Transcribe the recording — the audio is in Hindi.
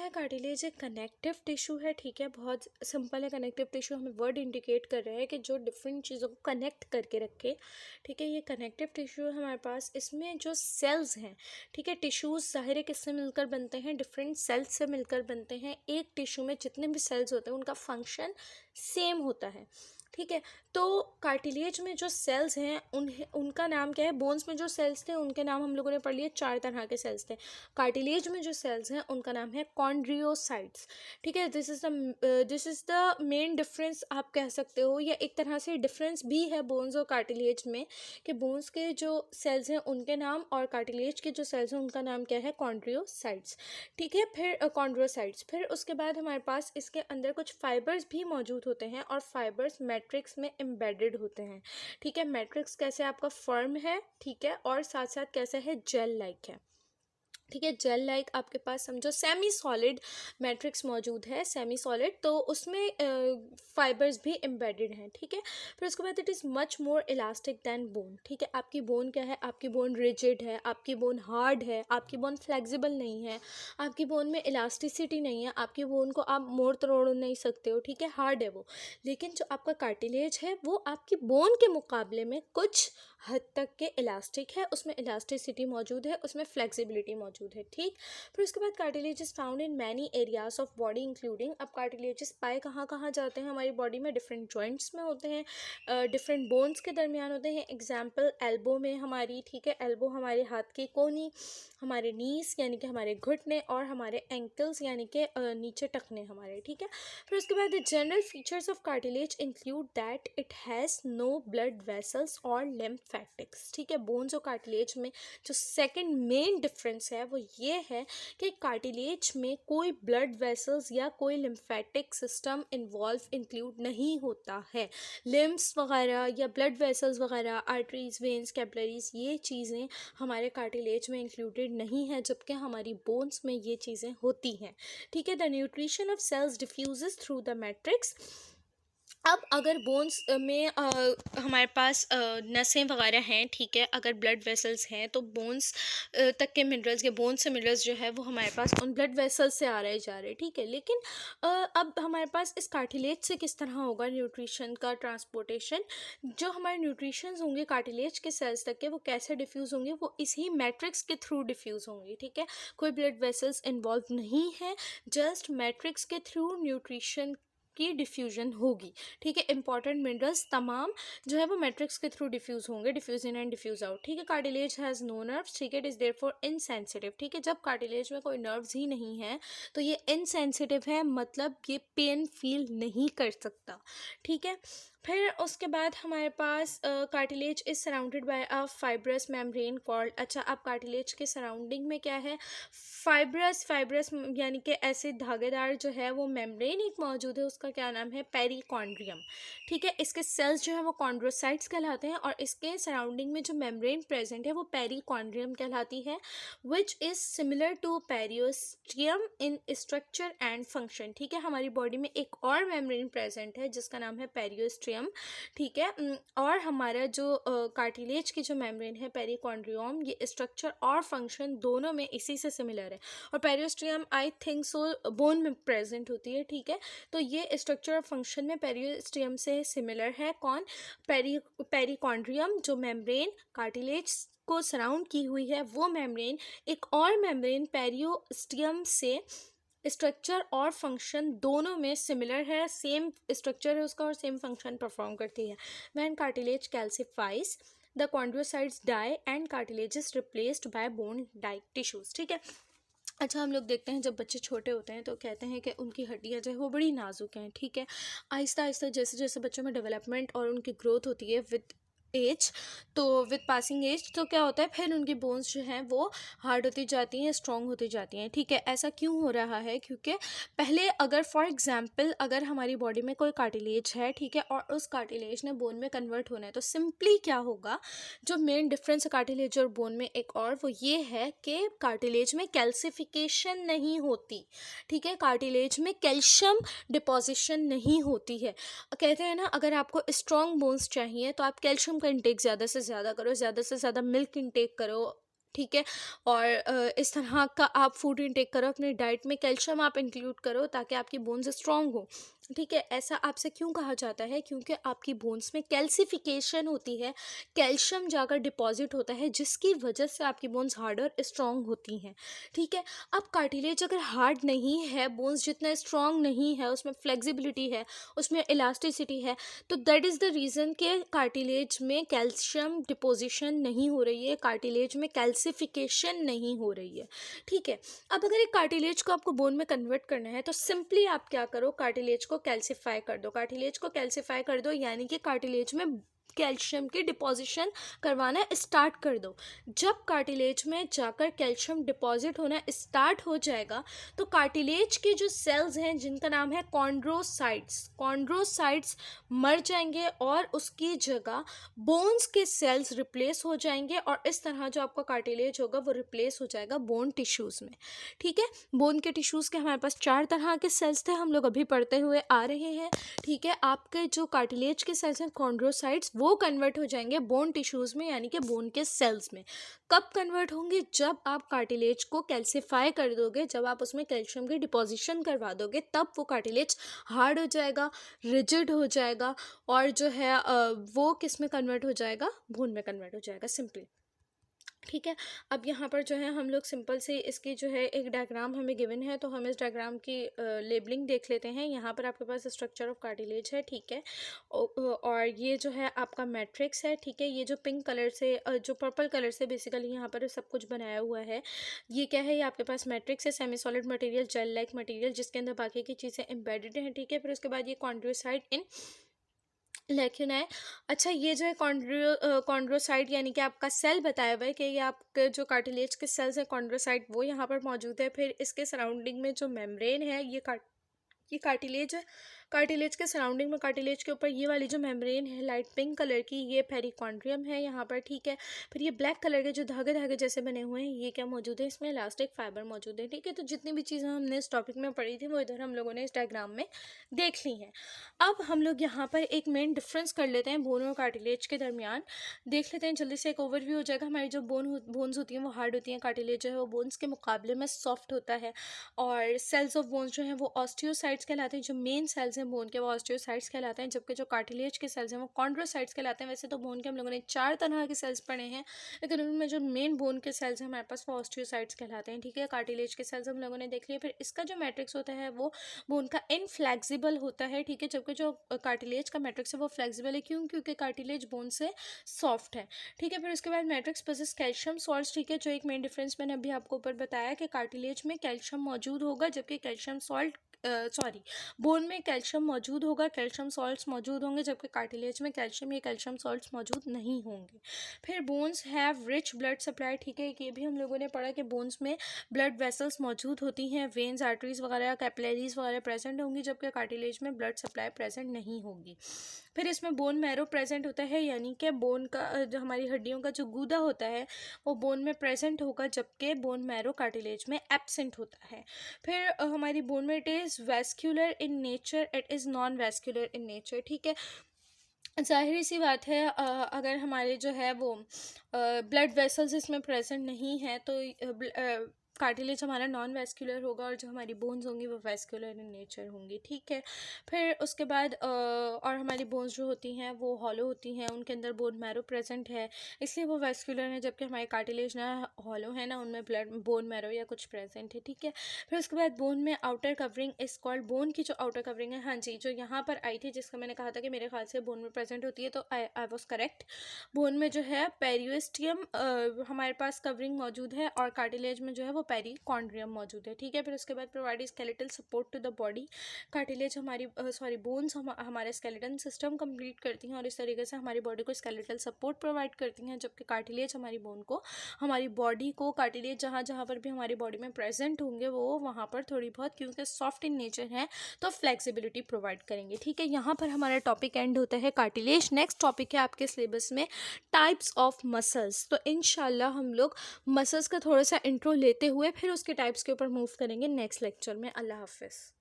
है कार्टिलेज एक कनेक्टिव टिश्यू है, ठीक है, बहुत सिंपल है। कनेक्टिव टिश्यू हमें वर्ड इंडिकेट कर रहा है कि जो डिफरेंट चीज़ों को कनेक्ट करके रखे, ठीक है। ये कनेक्टिव टिश्यू है हमारे पास। इसमें जो सेल्स हैं, ठीक है, टिश्यूज़ ज़ाहिर है किससे मिलकर बनते हैं, डिफरेंट सेल्स से मिलकर बनते हैं। एक टिश्यू में जितने भी सेल्स होते हैं उनका फंक्शन सेम होता है, ठीक है। तो कार्टिलेज में जो सेल्स हैं उनका नाम क्या है। बोन्स में जो सेल्स थे उनके नाम हम लोगों ने पढ़ लिए, 4 तरह के सेल्स थे। कार्टिलेज में जो सेल्स हैं उनका नाम है कॉन्ड्रियोसाइट्स, ठीक है। This is the main difference आप कह सकते हो, या एक तरह से डिफरेंस भी है बोन्स और कार्टिलेज में, कि बोन्स के जो सेल्स हैं उनके नाम और कार्टिलेज के जो सेल्स हैं उनका नाम क्या है, कॉन्ड्रियोसाइट्स, ठीक है। फिर कॉन्ड्रियोसाइट्स, फिर उसके बाद हमारे पास इसके अंदर कुछ फाइबर्स भी मौजूद होते हैं और फाइबर्स मैट्रिक्स में एम्बेडेड होते हैं, ठीक है। मैट्रिक्स कैसे आपका फर्म है, ठीक है, और साथ साथ कैसे है, जेल लाइक है, ठीक है। जेल लाइक आपके पास समझो सेमी सॉलिड मैट्रिक्स मौजूद है, सेमी सॉलिड, तो उसमें फाइबर्स भी एम्बेडेड हैं, ठीक है। फिर उसके बाद it is much more elastic than bone, ठीक है। आपकी बोन क्या है, आपकी बोन रिजिड है, आपकी बोन हार्ड है, आपकी बोन फ्लेक्सिबल नहीं है, आपकी बोन में इलास्टिसिटी नहीं है, आपकी बोन को आप मोड़ तोड़ नहीं सकते हो, ठीक है, हार्ड है वो। लेकिन जो आपका कार्टिलेज है वो आपकी बोन के मुकाबले में कुछ हद तक के इलास्टिक है, उसमें इलास्टिसिटी मौजूद है, उसमें फ्लेक्सिबिलिटी मौजूद है, ठीक। फिर उसके बाद cartilages found in many areas of body including, अब कार्टिलेजेस पाए कहाँ कहाँ जाते हैं हमारी बॉडी में, डिफरेंट जॉइंट्स में होते हैं, डिफरेंट बोन्स के दरमियान होते हैं। एग्जाम्पल एल्बो में हमारी, ठीक है, एल्बो हमारे हाथ की कोनी, हमारे नीस यानी कि हमारे घुटने, और हमारे एंकल्स यानी कि नीचे टखने हमारे, ठीक है। फिर उसके बाद the general features of cartilage include that it has no blood vessels और लिम्फेटिक्स, ठीक है। बोन्स और कार्टिलेज में जो सेकंड मेन डिफरेंस है वो ये है कि कार्टिलेज में कोई ब्लड वेसल्स या कोई लिम्फेटिक सिस्टम इन्वॉल्व इंक्लूड नहीं होता है। लिम्स वगैरह या ब्लड वेसल्स वगैरह, आर्टरीज, वेन्स, कैपिलरीज, ये चीज़ें हमारे कार्टिलेज में इंक्लूडेड नहीं है, जबकि हमारी बोन्स में ये चीज़ें होती हैं, ठीक है। The nutrition of cells diffuses through the matrix. अब अगर बोन्स में हमारे पास नसें वगैरह हैं, ठीक है, अगर ब्लड वेसल्स हैं तो बोन्स तक के मिनरल्स या बोन्स से मिनरल्स जो है वो हमारे पास उन ब्लड वेसल्स से आ रहे जा रहे, ठीक है। लेकिन अब हमारे पास इस कार्टिलेज से किस तरह होगा न्यूट्रिशन का ट्रांसपोर्टेशन, जो हमारे न्यूट्रिशंस होंगे कार्टिलेज के सेल्स तक के, वो कैसे डिफ्यूज़ होंगे, वो इसी मैट्रिक्स के थ्रू डिफ्यूज़ होंगे, ठीक है। कोई ब्लड वेसल्स इन्वॉल्व नहीं है, जस्ट मैट्रिक्स के थ्रू न्यूट्रिशन की डिफ्यूजन होगी, ठीक है। इंपॉर्टेंट मिनरल्स तमाम जो है वो मैट्रिक्स के थ्रू डिफ्यूज होंगे, diffuse in and diffuse out, ठीक है। कार्टिलेज हैज़ नो नर्व्स, ठीक है, इट इज़ देयरफॉर इनसेंसिटिव, ठीक है। जब कार्टिलेज में कोई नर्व्स ही नहीं है तो ये इनसेंसिटिव है, मतलब ये पेन फील नहीं कर सकता, ठीक है। फिर उसके बाद हमारे पास cartilage is surrounded by a fibrous membrane called, अच्छा, अब कार्टिलेज के सराउंडिंग में क्या है, फाइब्रस यानी कि ऐसे धागेदार जो है वो मेम्ब्रेन एक मौजूद है, उसका क्या नाम है, पेरिकॉन्ड्रियम, ठीक है। इसके सेल्स जो है वो कॉन्ड्रोसाइट्स कहलाते हैं और इसके सराउंडिंग में जो मेम्ब्रेन प्रेजेंट है वो पेरिकॉन्ड्रियम कहलाती है, which is similar to periosteum in structure and function, ठीक है। हमारी बॉडी में एक और मेम्ब्रेन प्रेजेंट है जिसका नाम है पेरियोस्टियम, ठीक है। और हमारा जो कार्टिलेज की जो मेम्ब्रेन है पेरिकॉन्ड्रियम, ये स्ट्रक्चर और फंक्शन दोनों में इसी से सिमिलर है, और periosteum I think so bone में प्रेजेंट होती है, ठीक है। तो ये स्ट्रक्चर और फंक्शन में पेरियोस्टियम से सिमिलर है, कौन, पेरिकॉन्ड्रियम, जो मेम्ब्रेन कार्टिलेज को सराउंड की हुई है वो मेम्ब्रेन, एक और मेम्ब्रेन पेरियोस्टियम से स्ट्रक्चर और फंक्शन दोनों में सिमिलर है, सेम स्ट्रक्चर है उसका और सेम फंक्शन परफॉर्म करती है। When cartilage calcifies the chondrocytes die and cartilage is replaced by bone die tissues, ठीक है। अच्छा, हम लोग देखते हैं जब बच्चे छोटे होते हैं तो कहते हैं कि उनकी हड्डियां जो है वो बड़ी नाजुक हैं, ठीक है। आहिस्ता आहिस्ता जैसे जैसे बच्चों में डेवलपमेंट और उनकी ग्रोथ होती है विद एज, तो विद पासिंग एज तो क्या होता है, फिर उनकी बोन्स जो हैं वो हार्ड होती जाती हैं, स्ट्रॉन्ग होती जाती हैं, ठीक है। ऐसा क्यों हो रहा है, क्योंकि पहले अगर फॉर एग्जांपल अगर हमारी बॉडी में कोई कार्टिलेज है, ठीक है, और उस कार्टिलेज ने बोन में कन्वर्ट होना है, तो सिंपली क्या होगा, जो मेन डिफरेंस है कार्टिलेज और बोन में एक और, वो ये है कि कार्टिलेज में कैल्सिफिकेशन नहीं होती, ठीक है। कार्टिलेज में कैल्शियम डिपोजिशन नहीं होती है। कहते हैं ना, अगर आपको स्ट्रॉन्ग बोन्स चाहिए तो आप कैल्शियम का इंटेक ज़्यादा से ज़्यादा करो, ज़्यादा से ज़्यादा मिल्क इंटेक करो, ठीक है। और इस तरह का आप फूड इनटेक करो अपनी डाइट में, कैल्शियम आप इंक्लूड करो ताकि आपकी बोन्स स्ट्रांग हो। ठीक है, ऐसा आपसे क्यों कहा जाता है? क्योंकि आपकी बोन्स में कैल्सिफिकेशन होती है, कैल्शियम जाकर डिपॉजिट होता है, जिसकी वजह से आपकी बोन्स हार्ड और स्ट्रांग होती हैं। ठीक है। अब कार्टिलेज अगर हार्ड नहीं है, बोन्स जितना स्ट्रांग नहीं है, उसमें फ्लेक्सिबिलिटी है, उसमें इलास्टिसिटी है, तो दैट इज़ द रीज़न कि कार्टिलेज में कैल्शियम डिपोजिशन नहीं हो रही है, कार्टिलेज में कैल्सिफिकेशन नहीं हो रही है। ठीक है। अब अगर एक कार्टिलेज को आपको बोन में कन्वर्ट करना है तो सिंपली आप क्या करो, कार्टिलेज को कैल्सिफाई कर दो। कार्टिलेज को कैल्सिफाई कर दो यानी कि कार्टिलेज में कैल्शियम की डिपॉजिशन करवाना स्टार्ट कर दो। जब कार्टिलेज में जाकर कैल्शियम डिपॉजिट होना स्टार्ट हो जाएगा तो कार्टिलेज के जो सेल्स हैं जिनका नाम है कॉन्ड्रोसाइट्स, कॉन्ड्रोसाइट्स मर जाएंगे और उसकी जगह बोन्स के सेल्स रिप्लेस हो जाएंगे, और इस तरह जो आपका कार्टिलेज होगा वो रिप्लेस हो जाएगा बोन टिश्यूज़ में। ठीक है। बोन के टिश्यूज़ के हमारे पास 4 तरह के सेल्स थे, हम लोग अभी पढ़ते हुए आ रहे हैं। ठीक है। आपके जो कार्टिलेज के सेल्स हैं कॉन्ड्रोसाइट्स, वो कन्वर्ट हो जाएंगे बोन टिश्यूज़ में यानी कि बोन के सेल्स में। कब कन्वर्ट होंगे? जब आप कार्टिलेज को कैल्सिफाई कर दोगे, जब आप उसमें कैल्शियम की डिपॉजिशन करवा दोगे, तब वो कार्टिलेज हार्ड हो जाएगा, रिजिड हो जाएगा, और जो है वो किस में कन्वर्ट हो जाएगा? बोन में कन्वर्ट हो जाएगा सिंपली। ठीक है। अब यहाँ पर जो है हम लोग सिंपल से इसकी जो है एक डायग्राम हमें गिवन है, तो हम इस डायग्राम की लेबलिंग देख लेते हैं। यहाँ पर आपके पास स्ट्रक्चर ऑफ कार्टिलेज है। ठीक है। और ये जो है आपका मैट्रिक्स है। ठीक है। ये जो पिंक कलर से जो पर्पल कलर से बेसिकली यहाँ पर सब कुछ बनाया हुआ है, ये क्या है? ये आपके पास मैट्रिक्स है, semi solid material, gel like material, जिसके अंदर बाकी की चीज़ें एम्बेडेड हैं। ठीक है। फिर उसके बाद ये कॉन्ड्रोसाइट इन लेकिन है। अच्छा, ये जो है कॉन्ड्रोसाइट यानी कि आपका सेल बताया हुआ है कि ये आपके जो कार्टिलेज के सेल्स हैं कॉन्ड्रोसाइट, वो यहाँ पर मौजूद है। फिर इसके सराउंडिंग में जो मेम्ब्रेन है, ये कार्टिलेज है। कार्टिलेज के सराउंडिंग में, कार्टिलेज के ऊपर ये वाली जो मेम्ब्रेन है लाइट पिंक कलर की, ये पेरिकॉन्ड्रियम है यहाँ पर। ठीक है। फिर ये ब्लैक कलर के जो धागे धागे जैसे बने हुए हैं, ये क्या मौजूद है? इसमें इलास्टिक फाइबर मौजूद है। ठीक है। तो जितनी भी चीज़ें हमने इस टॉपिक में पढ़ी थी वो इधर हम लोगों ने इस डायग्राम में देख ली हैं। अब हम लोग यहाँ पर एक मेन डिफरेंस कर लेते हैं बोन और कार्टिलेज के दरमियान। देख लेते हैं जल्दी से, एक ओवरव्यू हो जाएगा। हमारी जो बोन्स होती हैं वो हार्ड होती हैं, कार्टिलेज जो है वो बोन्स के मुकाबले में सॉफ्ट होता है, और सेल्स ऑफ बोन्स जो हैं वो ऑस्टियोसाइट्स कहलाते हैं। जो मेन सेल्स हैं बोन के वो ऑस्टियोसाइट्स कहलाते हैं, जबकि जो कार्टिलेज के सेल्स हैं वो कॉन्ड्रोसाइट्स कहलाते हैं। वैसे तो बोन के हम लोगों ने 4 तरह के सेल्स पढ़े हैं, लेकिन उनमें जो मेन बोन के सेल्स हैं हमारे पास वो ऑस्टियोसाइट्स कहलाते हैं। ठीक है। कार्टिलेज के सेल्स हम लोगों ने देख लिए। फिर इसका जो मैट्रिक्स होता है वो बोन का इनफ्लेक्सिबल होता है। ठीक है। जबकि जो कार्टिलेज का मैट्रिक्स है वो फ्लेक्सिबल है। क्यों? क्योंकि कार्टिलेज बोन से सॉफ्ट है। ठीक है। फिर उसके बाद मैट्रिक्स पोजेस कैल्शियम सॉल्ट्स। ठीक है। जो एक मेन डिफरेंस मैंने अभी आपको ऊपर बताया कि कार्टिलेज में कैल्शियम मौजूद होगा, जबकि कैल्शियम सॉल्ट बोन में कैल्शियम मौजूद होगा, कैल्शियम सॉल्ट्स मौजूद होंगे, जबकि कार्टिलेज में कैल्शियम या कैल्शियम सॉल्ट्स मौजूद नहीं होंगे। फिर bones have rich blood supply. ठीक है। ये भी हम लोगों ने पढ़ा कि बोन्स में ब्लड वेसल्स मौजूद होती हैं, वेन्स, आर्टरीज वगैरह, कैपिलरीज वगैरह प्रेजेंट होंगी, जबकि कार्टिलेज में ब्लड सप्लाई प्रेजेंट नहीं होगी। फिर इसमें बोन मैरो प्रेजेंट होता है, यानी कि बोन का जो हमारी हड्डियों का जो गूदा होता है वो बोन में प्रेजेंट होगा, जबकि बोन मैरो कार्टिलेज में एब्सेंट होता है। फिर हमारी बोन में it is vascular in nature, it is non vascular in nature. ठीक है। ज़ाहिर सी बात है, अगर हमारे जो है वो ब्लड वेसल्स इसमें प्रेजेंट नहीं है तो कार्टिलेज हमारा नॉन वैस्कुलर होगा, और जो हमारी बोन्स होंगी वो वैस्कुलर इन नेचर होंगी। ठीक है। फिर उसके बाद और हमारी बोन्स जो होती हैं वो हॉलो होती हैं, उनके अंदर बोन मैरो प्रेजेंट है, इसलिए वो वैस्कुलर है, जबकि हमारे कार्टिलेज ना हॉलो है ना, उनमें ब्लड बोन मैरो या कुछ प्रेजेंट है। ठीक है। फिर उसके बाद बोन में outer covering is called, bone की जो आउटर कवरिंग है, हाँ जी, जो यहाँ पर आई थी जिसका मैंने कहा था कि मेरे ख्याल से बोन में प्रेजेंट होती है, तो आई वॉज करेक्ट। बोन में जो है पेरियोस्टियम हमारे पास कवरिंग मौजूद है, और कार्टिलेज में जो है वो पेरिकॉन्ड्रियम मौजूद है। ठीक है। फिर उसके बाद provide skeletal support to the body. Cartilage हमारी बोन्स हमारे स्केलेटन सिस्टम कंप्लीट करती हैं, और इस तरीके से हमारी बॉडी को स्केलेटल सपोर्ट प्रोवाइड करती हैं, जबकि कार्टिलेज हमारी बोन को, हमारी बॉडी को, कार्टिलेज जहाँ जहाँ पर भी हमारी बॉडी में प्रेजेंट होंगे वो वहाँ पर थोड़ी बहुत, क्योंकि सॉफ्ट इन नेचर है, तो फ्लेक्सिबिलिटी प्रोवाइड करेंगे। ठीक है। यहाँ पर हमारा टॉपिक एंड होता है कार्टिलेज। नेक्स्ट टॉपिक है आपके सिलेबस में टाइप्स ऑफ मसल्स। तो इंशाल्लाह हम लोग मसल्स का थोड़ा सा इंट्रो लेते हुए फिर उसके टाइप्स के ऊपर मूव करेंगे नेक्स्ट लेक्चर में। अल्लाह हाफिज़।